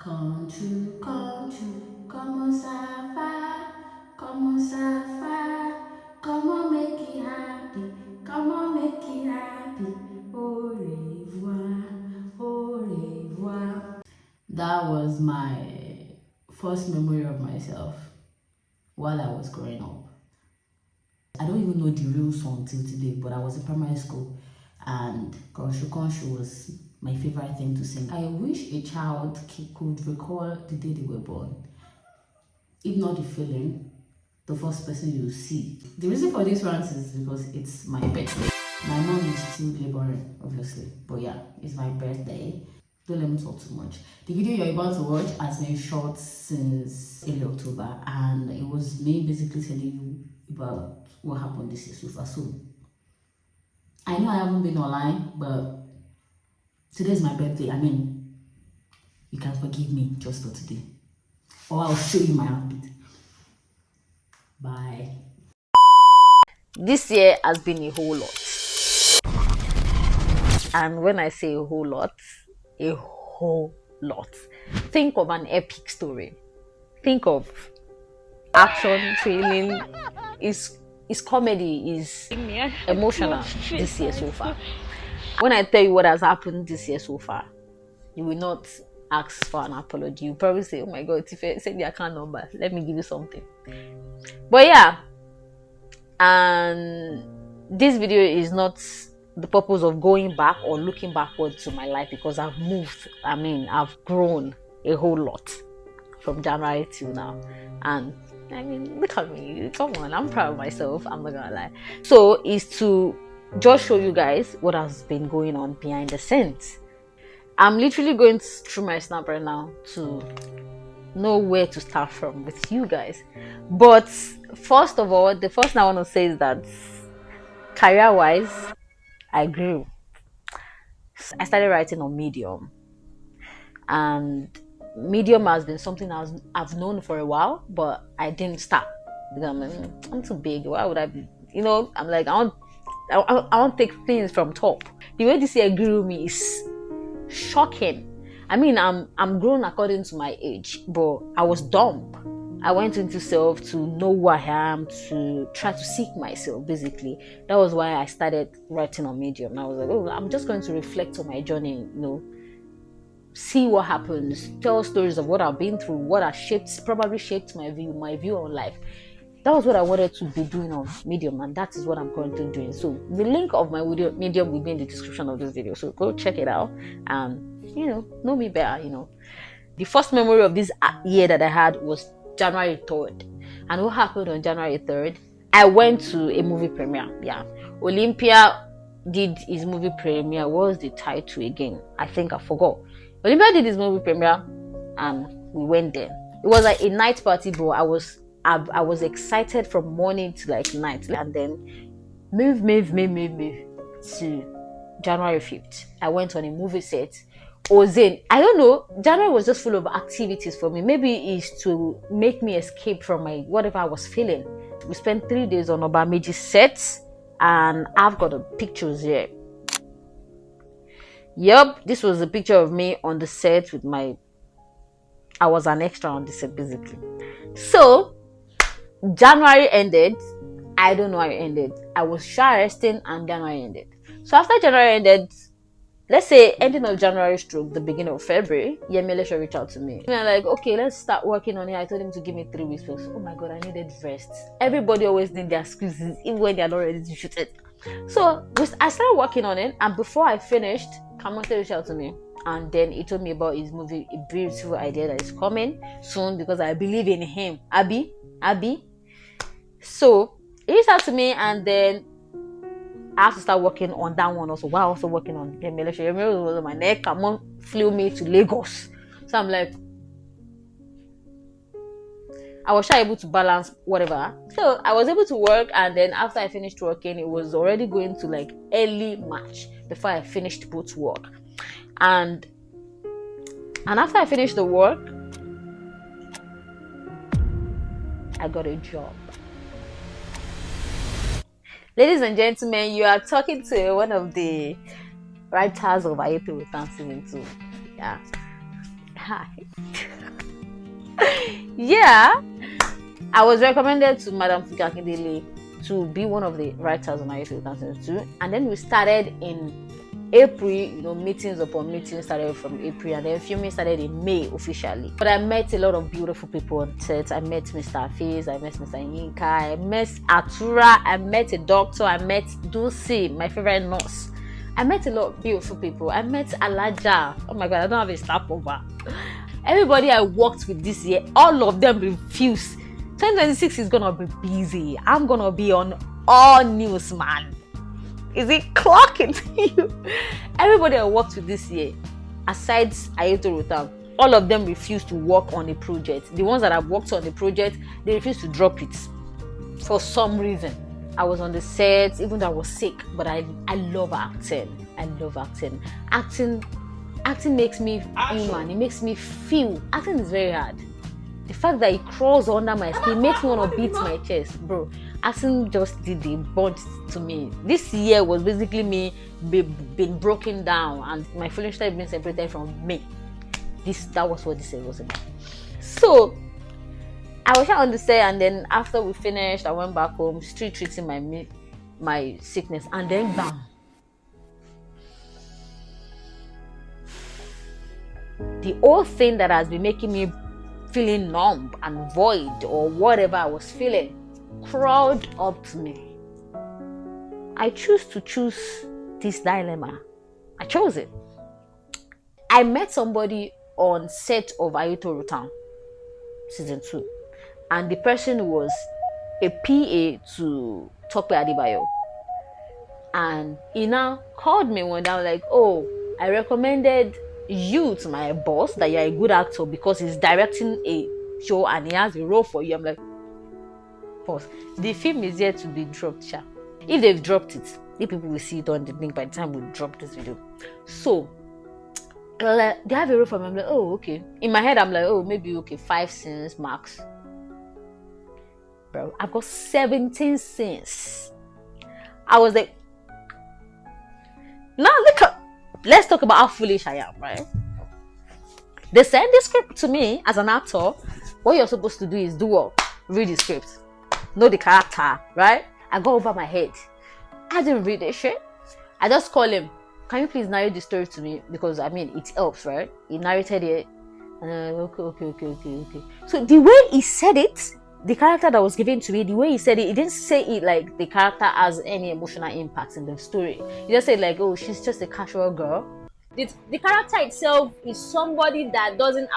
Come true, come on, Sapphire, come on, make it happy, come on, make it happy. Au revoir, au revoir. That was my first memory of myself while I was growing up. I don't even know the real song till today, but I was in primary school and Konshu was my favorite thing to sing. I wish a child could recall the day they were born. If not the feeling, the first person you see. The reason for this rant is because it's my birthday. My mom is still laboring, obviously, but yeah, it's my birthday. Don't let me talk too much. The video you're about to watch has been shot since early October, and it was me basically telling you about what happened this year so far. So I know I haven't been online, but today's my birthday. I mean, you can forgive me just for today, or I'll show you my outfit. Bye. This year has been a whole lot, and when I say a whole lot, think of an epic story. Think of action, training, is comedy, is emotional this year so far. When I tell you what has happened this year so far, you will not ask for an apology. You probably say, oh my god, Tife, send the account number, let me give you something. But yeah, and this video is not the purpose of going back or looking backward to my life, because I've moved. I mean, I've grown a whole lot from January till now, and I mean, look at me, come on, I'm proud of myself, I'm not gonna lie. So it's to just show you guys what has been going on behind the scenes. I'm literally going through my snap right now to know where to start from with you guys. But first of all, the first thing I want to say is that career wise, I grew. I started writing on Medium, and Medium has been something I've known for a while, but I didn't start because I'm too big. Why would I be? You know, I'm like, I want to take things from top. The way this year grew me is shocking. I mean, I'm grown according to my age, but I was dumb. I went into self to know who I am, to try to seek myself, basically. That was why I started writing on Medium. I was like, oh, I'm just going to reflect on my journey, you know, see what happens, tell stories of what I've been through, what has probably shaped my view on life. That was what I wanted to be doing on Medium, and that is what I'm currently doing. So the link of my Medium will be in the description of this video, so go check it out and, you know me better. You know, the first memory of this year that I had was January 3rd. And what happened on January 3rd? I went to a movie premiere. Yeah, Olympia did his movie premiere. What was the title again? I think I forgot. Olympia did his movie premiere and we went there. It was like a night party, bro. I was excited from morning to like night. And then move to January 5th. I went on a movie set. Ozane, I don't know, January was just full of activities for me. Maybe it's to make me escape from my whatever I was feeling. We spent 3 days on Obameji sets, and I've got the pictures here. Yep, this was a picture of me on the set with I was an extra on the set, basically. So January ended. I don't know how it ended. I was shy resting and January ended. So after January ended, let's say ending of January stroke the beginning of February, Yemele reached out to me. And I'm like, okay, let's start working on it. I told him to give me 3 weeks. Oh my god, I needed rest. Everybody always need their excuses, even when they're not ready to shoot it. So I started working on it, and before I finished, Kamonte reached out to me. And then he told me about his movie, a beautiful idea that is coming soon, because I believe in him. Abby. So he reached out to me, and then I have to start working on that one also. While also working on Yemele was on my neck. Kamon flew me to Lagos. So I'm like, I was able to balance whatever. So I was able to work, and then after I finished working, it was already going to like early March before I finished both work. And after I finished the work, I got a job. Ladies and gentlemen, you are talking to one of the writers of Ayeto Return Season 2. Yeah. Hi. Yeah, I was recommended to Madam Funke Akindele to be one of the writers on Ayeto Rutan season 2, and then we started in April. You know, meetings upon meetings started from April, and then filming started in May officially. But I met a lot of beautiful people on set. I met Mr. Afiz, I met Mr. Yinka, I met Atura, I met a doctor, I met Dulce, my favorite nurse. I met a lot of beautiful people. I met Alaja. Oh my god, I don't have a stopover. Everybody I worked with this year, all of them refused. 2026 is gonna be busy. I'm gonna be on all news, man. Is it clocking to you? Everybody I worked with this year, aside Ayeto Rutan, all of them refused to work on a project. The ones that I've worked on the project, they refused to drop it for some reason. I was on the set, even though I was sick, but I love acting. I love acting. Acting makes me human. It makes me feel. Acting is very hard. The fact that it crawls under my skin makes me want to beat my chest, bro. Acting just did a bunch to me. This year was basically me being broken down, and my feelings started being separated from me. That was what this year was about. So I was on the set, and then after we finished, I went back home, still treating my sickness, and then bam. The old thing that has been making me feeling numb and void or whatever I was feeling crawled up to me. I choose this dilemma. I chose it. I met somebody on set of Ayeto Rutan season 2, and the person was a PA to Tope Adebayo, and he now called me one day. I was like, oh, I recommended you to my boss that you're a good actor because he's directing a show and he has a role for you. I'm like, boss, the film is yet to be dropped, sha. If they've dropped it, if people will see it on the link by the time we drop this video. So they have a role for me. I'm like, oh, okay. In my head, I'm like, oh, maybe okay, 5 scenes max. Bro, I've got 17 scenes. I was like, now look at, let's talk about how foolish I am, right? They send the script to me as an actor. What you're supposed to do is do what? Read the script. Know the character, right? I go over my head. I didn't read that shit. I just call him. Can you please narrate the story to me? Because I mean, it helps, right? He narrated it. And okay. So the way he said it, the character that was given to me, the way he said it, he didn't say it like the character has any emotional impact in the story. He just said like, oh, she's just a casual girl. The character itself is somebody that doesn't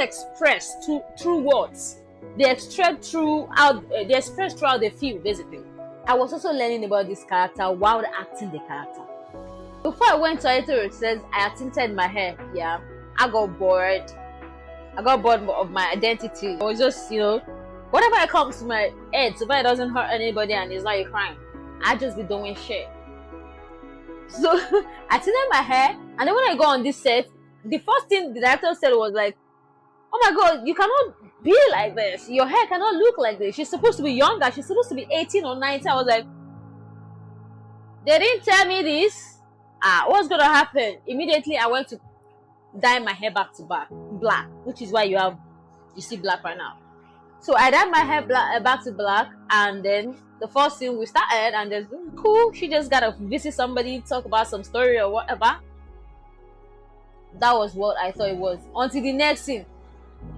express through words. They express throughout they feel, basically. I was also learning about this character while acting the character. Before I went to Ayeto, it says I tinted my hair. Yeah, I got bored of my identity. I was just, whatever comes to my head, so far it doesn't hurt anybody and it's not a crime, I just be doing shit. So I tinted my hair, and then when I go on this set, the first thing the director said was like, oh my god, you cannot be like this. Your hair cannot look like this. She's supposed to be younger. She's supposed to be 18 or 19. I was like, they didn't tell me this. What's gonna happen? Immediately I went to dye my hair back to black, which is why you see black right now. So I dyed my hair back to black, and then the first scene we started, and then cool, she just gotta visit somebody, talk about some story or whatever. That was what I thought it was, until the next scene.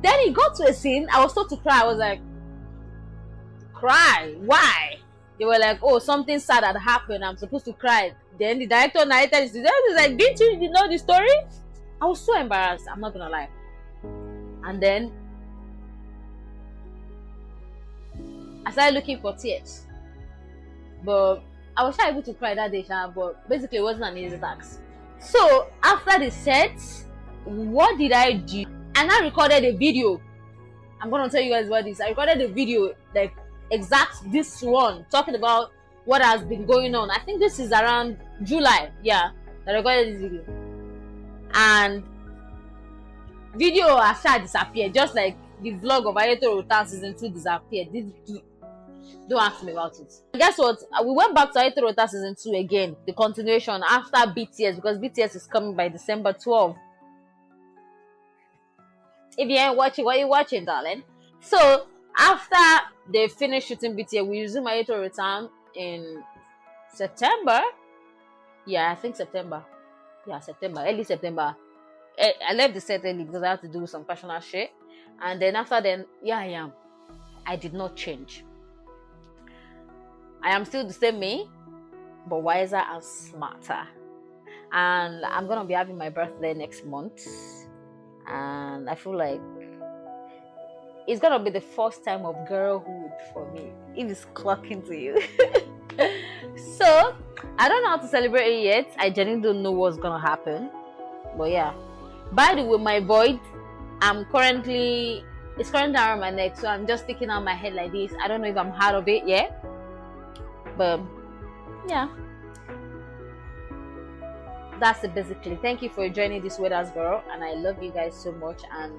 Then it got to a scene, I was told to cry. I was like, cry? Why? They were like, oh, something sad had happened, I'm supposed to cry. Then the director narrated this. He's like, didn't you know the story? I was so embarrassed, I'm not gonna lie. And then I started looking for tears. But I was not able to cry that day, but basically it wasn't an easy task. So after the set, what did I do? And I recorded a video. I'm gonna tell you guys what this. I recorded a video, like exact this one, talking about what has been going on. I think this is around July. Yeah, I recorded this video. And video has disappeared, just like the vlog of Ayeto Rutan season 2 disappeared. Don't ask me about it. And guess what? We went back to Ayeto Rutan season 2 again, the continuation after BTS, because BTS is coming by December 12th. If you ain't watching, what are you watching, darling? So after they finish shooting BTS, we resume my to return in September. Yeah, I think September. Yeah, September, early September. I left the set early because I had to do some personal shit. And then after then, yeah, I am. I did not change. I am still the same me, but wiser and smarter. And I'm gonna be having my birthday next month. And I feel like it's gonna be the first time of girlhood for me. It is clocking to you. So I don't know how to celebrate it yet. I genuinely don't know what's gonna happen. But yeah. By the way, my void, it's currently around my neck, so I'm just sticking out my head like this. I don't know if I'm out of it yet. But yeah. That's it basically. Thank you for joining this Weather's Girl, and I love you guys so much, and